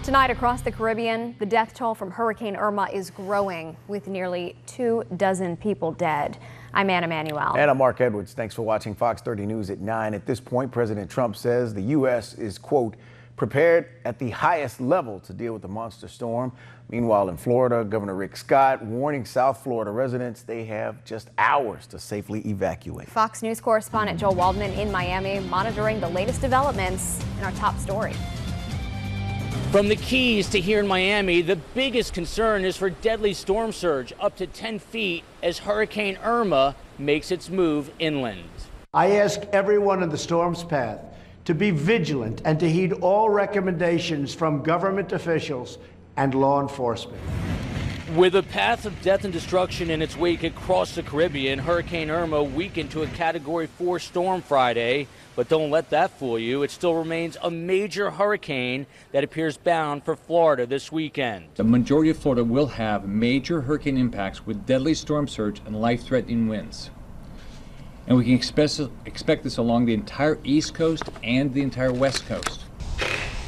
Tonight across the Caribbean, the death toll from Hurricane Irma is growing, with nearly 24 people dead. I'm Anna Manuel. And I'm Mark Edwards. Thanks for watching Fox 30 News at 9. At this point, President Trump says the U.S. is, quote, prepared at the highest level to deal with the monster storm. Meanwhile, in Florida, Governor Rick Scott warning South Florida residents they have just hours to safely evacuate. Fox News correspondent Joel Waldman in Miami monitoring the latest developments in our top story. From the Keys to here in Miami, the biggest concern is for deadly storm surge up to 10 feet as Hurricane Irma makes its move inland. I ask everyone in the storm's path to be vigilant and to heed all recommendations from government officials and law enforcement. With a path of death and destruction in its wake across the Caribbean, Hurricane Irma weakened to a Category 4 storm Friday. But don't let that fool you. It still remains a major hurricane that appears bound for Florida this weekend. The majority of Florida will have major hurricane impacts with deadly storm surge and life-threatening winds. And we can expect this along the entire East Coast and the entire West Coast.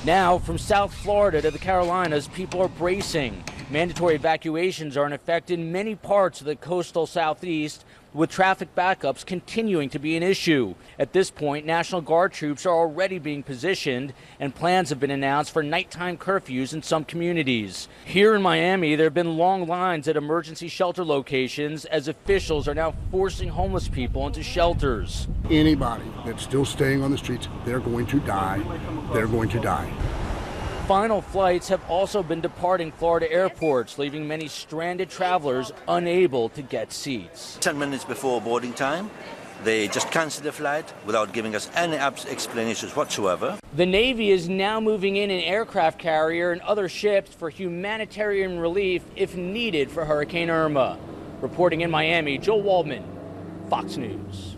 Now, from South Florida to the Carolinas, people are bracing. Mandatory evacuations are in effect in many parts of the coastal Southeast, with traffic backups continuing to be an issue. At this point, National Guard troops are already being positioned, and plans have been announced for nighttime curfews in some communities. Here in Miami, there have been long lines at emergency shelter locations as officials are now forcing homeless people into shelters. Anybody that's still staying on the streets, they're going to die. They're going to die. Final flights have also been departing Florida airports, leaving many stranded travelers unable to get seats. 10 minutes before boarding time, they just canceled the flight without giving us any explanations whatsoever. The Navy is now moving in an aircraft carrier and other ships for humanitarian relief if needed for Hurricane Irma. Reporting in Miami, Joel Waldman, Fox News.